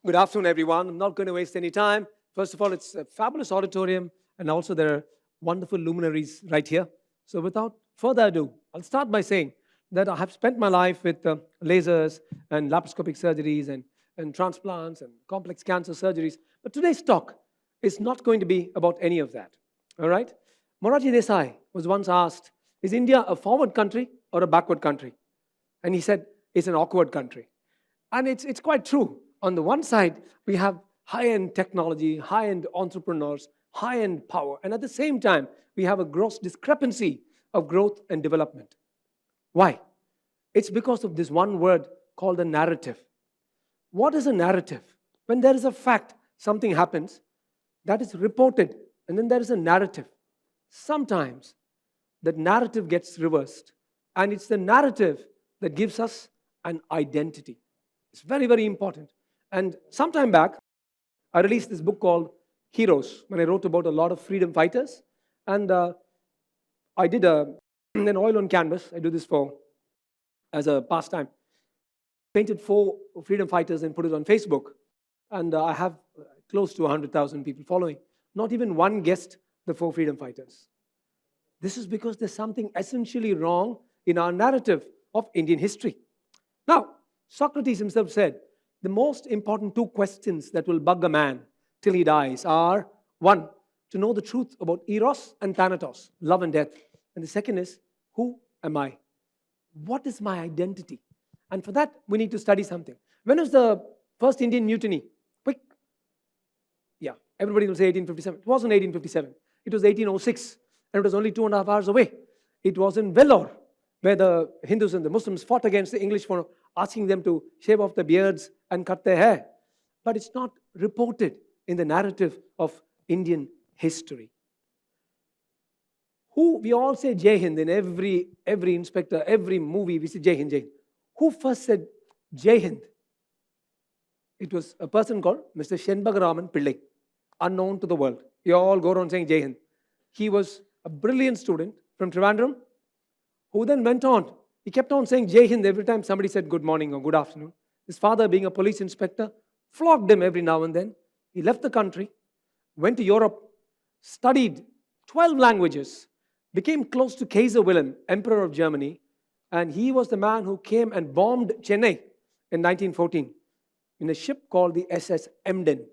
Good afternoon, everyone. I'm not going to waste any time. First of all, it's a fabulous auditorium, and also there are wonderful luminaries right here. So without further ado, I'll start by saying that I have spent my life with lasers and laparoscopic surgeries and transplants and complex cancer surgeries. But today's talk is not going to be about any of that. All right? Morarji Desai was once asked, is India a forward country or a backward country? And he said, it's an awkward country. And it's quite true. On the one side, we have high-end technology, high-end entrepreneurs, high-end power. And at the same time, we have a gross discrepancy of growth and development. Why? It's because of this one word called a narrative. What is a narrative? When there is a fact, something happens, that is reported, and then there is a narrative. Sometimes that narrative gets reversed, and it's the narrative that gives us an identity. It's very, very important. And sometime back, I released this book called Heroes, when I wrote about a lot of freedom fighters. And I did an oil on canvas. I do this as a pastime. Painted 4 freedom fighters and put it on Facebook. And I have close to 100,000 people following. Not even one guessed the 4 freedom fighters. This is because there's something essentially wrong in our narrative of Indian history. Now, Socrates himself said, the most important 2 questions that will bug a man till he dies are, 1, to know the truth about Eros and Thanatos, love and death. And the second is, who am I? What is my identity? And for that, we need to study something. When was the first Indian mutiny? Quick. Yeah, everybody will say 1857. It wasn't 1857. It was 1806. And it was only 2.5 hours away. It was in Vellore, where the Hindus and the Muslims fought against the English for asking them to shave off their beards and cut their hair. But it's not reported in the narrative of Indian history. We all say Jai Hind in every inspector, every movie, we say Jai Hind, Jai Hind. Who first said Jai Hind? It was a person called Mr. Shenbagaraman Pillai, unknown to the world. You all go around saying Jai Hind. He was a brilliant student from Trivandrum, who then went on. He kept on saying Jai Hind every time somebody said good morning or good afternoon. His father, being a police inspector, flogged him every now and then. He left the country, went to Europe, studied 12 languages, became close to Kaiser Wilhelm, Emperor of Germany, and he was the man who came and bombed Chennai in 1914 in a ship called the SS Emden.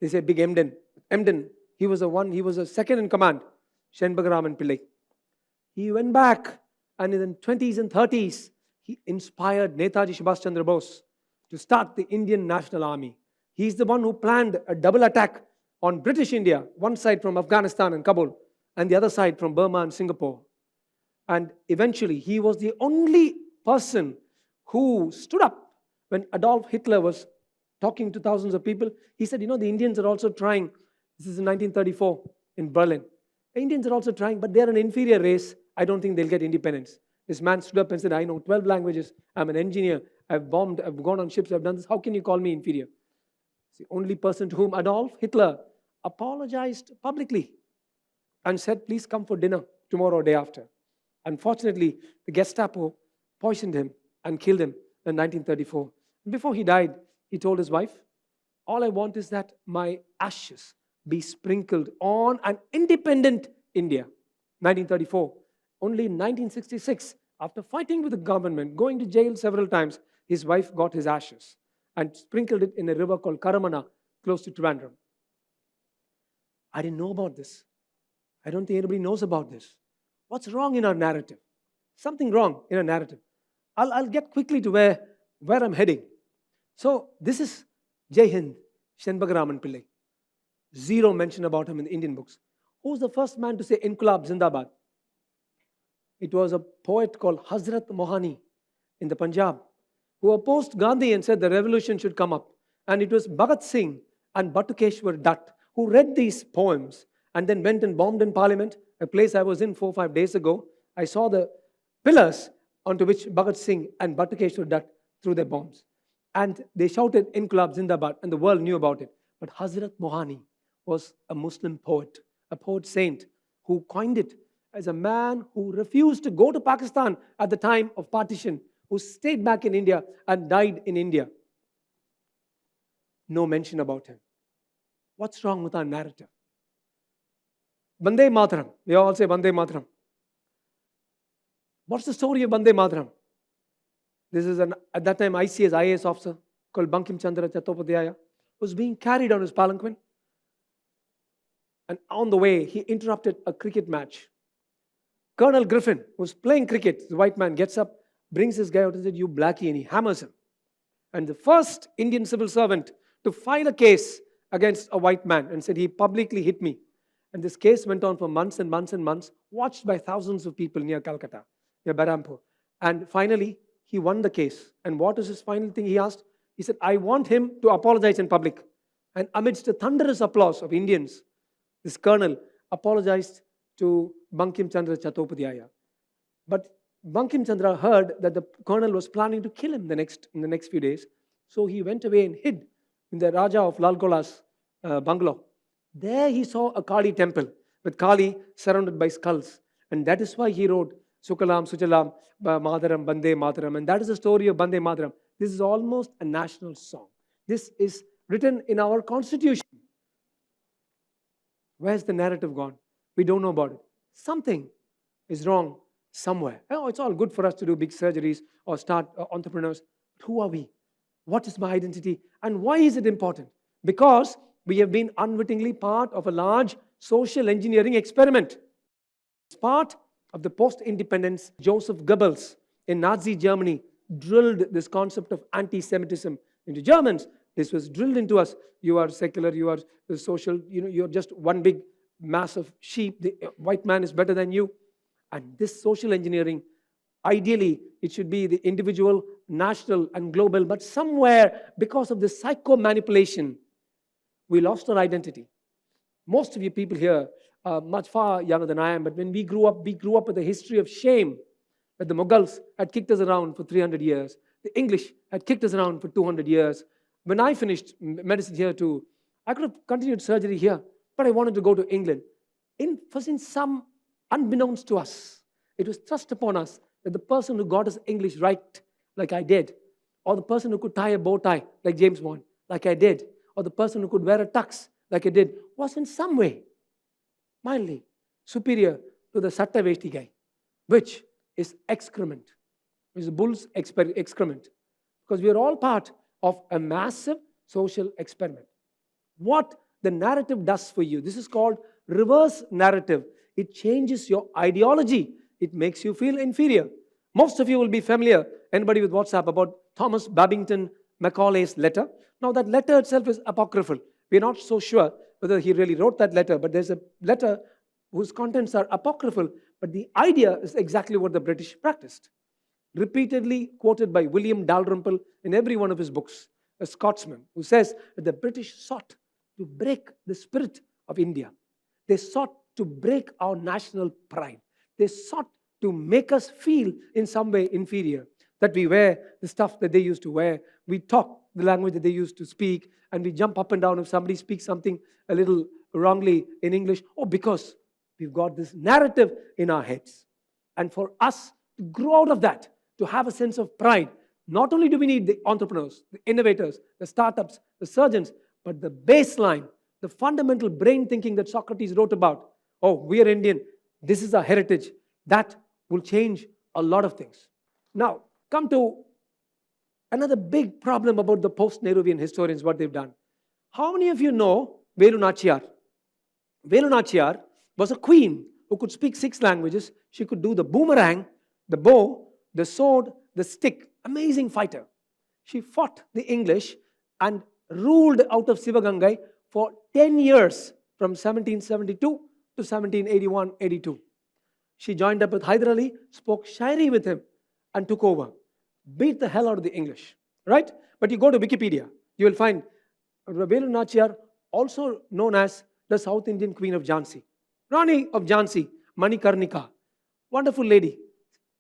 They say Big Emden. Emden, he was a second in command, Shenbagaraman Pillai. He went back, and in the 20s and 30s, he inspired Netaji Subhash Chandra Bose to start the Indian National Army. He's the one who planned a double attack on British India, one side from Afghanistan and Kabul, and the other side from Burma and Singapore. And eventually, he was the only person who stood up when Adolf Hitler was talking to thousands of people. He said, the Indians are also trying. This is in 1934 in Berlin. The Indians are also trying, but they're an inferior race. I don't think they'll get independence. This man stood up and said, I know 12 languages. I'm an engineer. I've bombed. I've gone on ships. I've done this. How can you call me inferior? It's the only person to whom Adolf Hitler apologized publicly and said, please come for dinner tomorrow or day after. Unfortunately, the Gestapo poisoned him and killed him in 1934. And before he died, he told his wife, all I want is that my ashes be sprinkled on an independent India. 1934. Only in 1966, after fighting with the government, going to jail several times, his wife got his ashes and sprinkled it in a river called Karamana, close to Trivandrum. I didn't know about this. I don't think anybody knows about this. What's wrong in our narrative? Something wrong in our narrative. I'll get quickly to where I'm heading. So this is Jai Hind, Shenbagaraman Pillai. Zero mention about him in the Indian books. Who's the first man to say Inqilab Zindabad? It was a poet called Hazrat Mohani in the Punjab, who opposed Gandhi and said the revolution should come up. And it was Bhagat Singh and Batukeshwar Dutt who read these poems and then went and bombed in Parliament, a place I was in 4 or 5 days ago. I saw the pillars onto which Bhagat Singh and Batukeshwar Dutt threw their bombs. And they shouted Inqilab Zindabad, and the world knew about it. But Hazrat Mohani was a Muslim poet, a poet saint who coined it as a man who refused to go to Pakistan at the time of partition, who stayed back in India and died in India. no mention about him. What's wrong with our narrative? Vande Mataram. We all say Vande Mataram. What's the story of Vande Mataram? This is at that time ICS, IAS officer called Bankim Chandra Chattopadhyaya was being carried on his palanquin. And on the way, he interrupted a cricket match. Colonel Griffin was playing cricket. The white man gets up, brings this guy out and said, "You blackie," and he hammers him. And the first Indian civil servant to file a case against a white man and said, "He publicly hit me." And this case went on for months and months and months, watched by thousands of people near Calcutta, near Berhampur. And finally, he won the case. And what was his final thing he asked? He said, "I want him to apologize in public." And amidst the thunderous applause of Indians, this colonel apologized to Bankim Chandra Chattopadhyaya. But Bankim Chandra heard that the colonel was planning to kill him in the next few days. So he went away and hid in the Raja of Lal Gola's bungalow. There he saw a Kali temple with Kali surrounded by skulls. And that is why he wrote Sukalam, Suchalam, Madaram, Bande Mataram. And that is the story of Bande Mataram. This is almost a national song. This is written in our constitution. Where's the narrative gone? We don't know about it. Something is wrong somewhere. Oh, it's all good for us to do big surgeries or start entrepreneurs. But who are we? What is my identity? And why is it important? Because we have been unwittingly part of a large social engineering experiment. It's part of the post-independence. Joseph Goebbels in Nazi Germany drilled this concept of anti-Semitism into Germans. This was drilled into us. You are secular, you are social, you're just one big mass of sheep. The white man is better than you. And this social engineering, ideally, it should be the individual, national, and global. But somewhere, because of this psycho-manipulation, we lost our identity. Most of you people here are much far younger than I am. But when we grew up with a history of shame that the Mughals had kicked us around for 300 years. The English had kicked us around for 200 years. When I finished medicine here too, I could have continued surgery here, but I wanted to go to England. In some unbeknownst to us, it was thrust upon us that the person who got his English right, like I did, or the person who could tie a bow tie, like James Bond, like I did, or the person who could wear a tux, like I did, was in some way mildly superior to the Satta Veshti guy, which is excrement, which is a bull's excrement, because we are all part of a massive social experiment. What the narrative does for you, this is called reverse narrative. It changes your ideology. It makes you feel inferior. Most of you will be familiar, anybody with WhatsApp, about Thomas Babington Macaulay's letter. Now that letter itself is apocryphal. We're not so sure whether he really wrote that letter, but there's a letter whose contents are apocryphal, but the idea is exactly what the British practiced. Repeatedly quoted by William Dalrymple in every one of his books, a Scotsman, who says that the British sought to break the spirit of India. They sought to break our national pride. They sought to make us feel in some way inferior, that we wear the stuff that they used to wear, we talk the language that they used to speak, and we jump up and down if somebody speaks something a little wrongly in English, because we've got this narrative in our heads. And for us to grow out of that, to have a sense of pride, not only do we need the entrepreneurs, the innovators, the startups, the surgeons, but the baseline, the fundamental brain thinking that Socrates wrote about. Oh, we are Indian. This is our heritage. That will change a lot of things. Now, come to another big problem about the post-Nehruvian historians, what they've done. How many of you know Velu Nachiyar? Velu Nachiyar was a queen who could speak 6 languages. She could do the boomerang, the bow, the sword, the stick. Amazing fighter. She fought the English and ruled out of Sivagangai for 10 years from 1772 to 1781-82. She joined up with Hyder Ali, spoke Shairi with him and took over. Beat the hell out of the English, right? But you go to Wikipedia, you will find Velu Nachiyar, also known as the South Indian Queen of Jhansi. Rani of Jhansi, Manikarnika. Wonderful lady.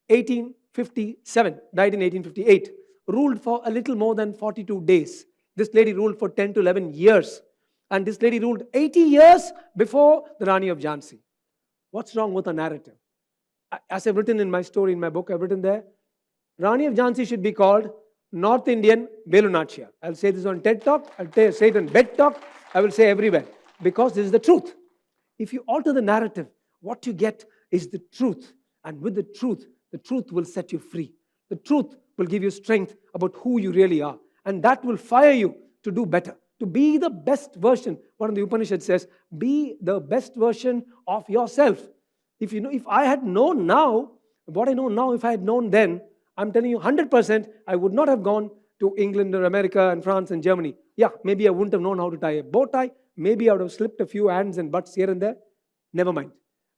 1857, died in 1858. Ruled for a little more than 42 days. This lady ruled for 10 to 11 years. And this lady ruled 80 years before the Rani of Jhansi. What's wrong with the narrative? As I've written in my story, in my book, I've written there, Rani of Jhansi should be called North Indian Velu Nachiyar. I'll say this on TED Talk, I'll say it on Bed Talk, I will say everywhere. Because this is the truth. If you alter the narrative, what you get is the truth. And with the truth will set you free. The truth will give you strength about who you really are. And that will fire you to do better, to be the best version. One of the Upanishads says, be the best version of yourself. If I had known now, what I know now, if I had known then, I'm telling you 100%, I would not have gone to England or America and France and Germany. Yeah, maybe I wouldn't have known how to tie a bow tie. Maybe I would have slipped a few hands and butts here and there. Never mind.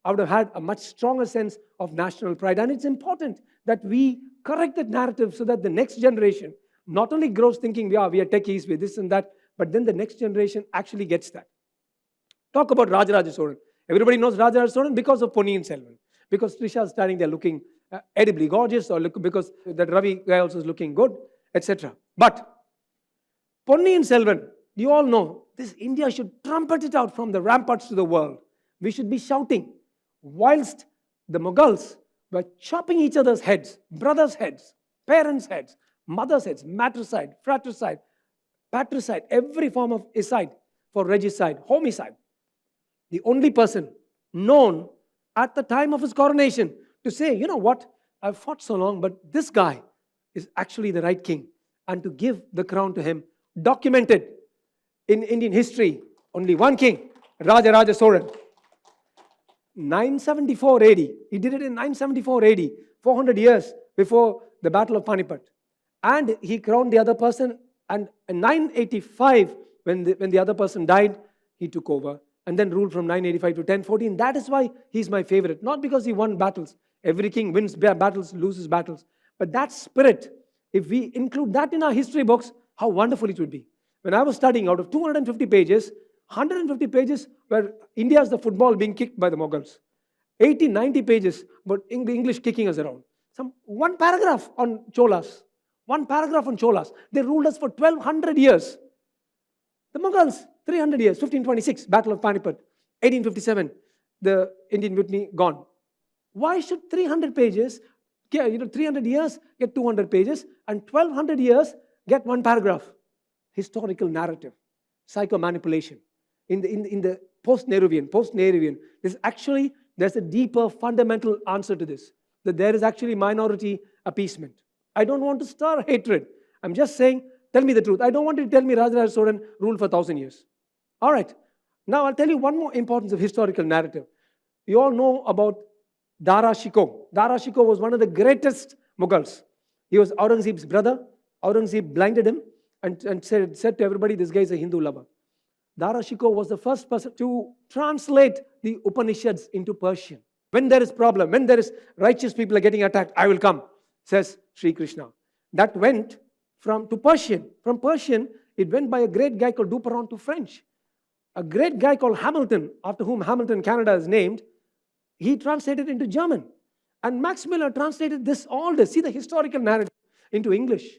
I would have had a much stronger sense of national pride. And it's important that we correct that narrative so that the next generation not only grows thinking, yeah, we are techies, we're this and that, but then the next generation actually gets that. Talk about Rajaraja Soren. Everybody knows Rajaraja Soren because of Ponniyin Selvan. Because Trisha is standing there looking edibly gorgeous, or because that Ravi guy also is looking good, etc. But Ponniyin Selvan, you all know, this India should trumpet it out from the ramparts to the world. We should be shouting, whilst the Mughals were chopping each other's heads, brothers' heads, parents' heads, mothers' heads, matricide, fratricide, patricide, every form of icide, for regicide, homicide. The only person known at the time of his coronation to say, you know what, I've fought so long, but this guy is actually the right king, and to give the crown to him, documented in Indian history, only one king, Rajaraja Soren. 974 AD, he did it in 974 AD, 400 years before the Battle of Panipat. And he crowned the other person, and in 985, when the other person died, he took over and then ruled from 985 to 1014. That is why he's my favorite. Not because he won battles. Every king wins battles, loses battles. But that spirit, if we include that in our history books, how wonderful it would be. When I was studying, out of 250 pages, 150 pages were India's the football being kicked by the Mughals. 80, 90 pages, but English kicking us around. One paragraph on Cholas. One paragraph on Cholas. They ruled us for 1200 years. The Mughals, 300 years, 1526, Battle of Panipat. 1857, the Indian Mutiny gone. Why should 300 pages, 300 years get 200 pages, and 1200 years get one paragraph? Historical narrative, psychomanipulation. In the post-Nehruvian, there's a deeper fundamental answer to this, that there is actually minority appeasement. I don't want to stir hatred. I'm just saying, tell me the truth. I don't want you to tell me Rajaraja Soren ruled for 1,000 years. All right. Now I'll tell you one more importance of historical narrative. You all know about Dara Shikoh. Dara Shikoh was one of the greatest Mughals. He was Aurangzeb's brother. Aurangzeb blinded him and said to everybody, this guy is a Hindu lover. Dara Shikoh was the first person to translate the Upanishads into Persian. When there is problem, when there is righteous people are getting attacked, I will come, says Sri Krishna. That went to Persian. From Persian, it went by a great guy called Duperron to French. A great guy called Hamilton, after whom Hamilton, Canada is named, he translated into German. And Max Miller translated all this, see the historical narrative, into English.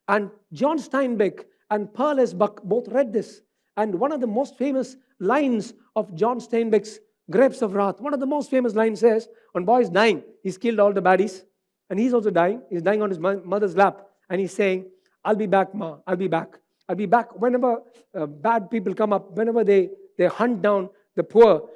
And John Steinbeck and Pearl S. Buck both read this. And one of the most famous lines of John Steinbeck's Grapes of Wrath, one of the most famous lines says, when boy is dying, he's killed all the baddies, and he's also dying. He's dying on his mother's lap. And he's saying, I'll be back, Ma, I'll be back. I'll be back whenever bad people come up, whenever they hunt down the poor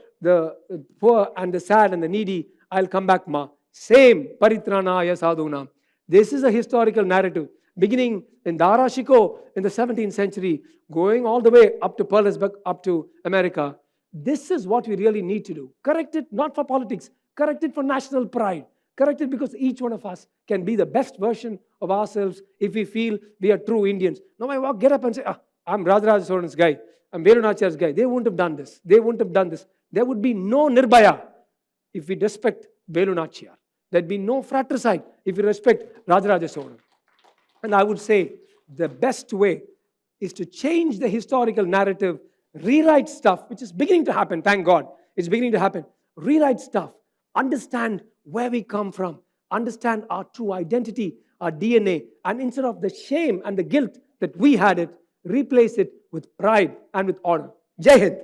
and the sad and the needy, I'll come back, Ma. Same, Paritranaya Sadhunam. This is a historical narrative, beginning in Dara Shikoh in the 17th century, going all the way up to Pearl S. Buck, up to America. This is what we really need to do. Correct it, not for politics. Correct it for national pride. Correct it because each one of us can be the best version of ourselves if we feel we are true Indians. Now I get up and say, I'm Rajaraja Soren's guy. I'm Velu Nachiyar's guy. They wouldn't have done this. They wouldn't have done this. There would be no Nirbhaya if we respect Velu Nachiyar. There'd be no fratricide if we respect Rajaraja Soren. And I would say the best way is to change the historical narrative, rewrite stuff, which is beginning to happen, thank God. It's beginning to happen. Rewrite stuff. Understand where we come from. Understand our true identity, our DNA. And instead of the shame and the guilt that we had it, replace it with pride and with honor. Jai Hind.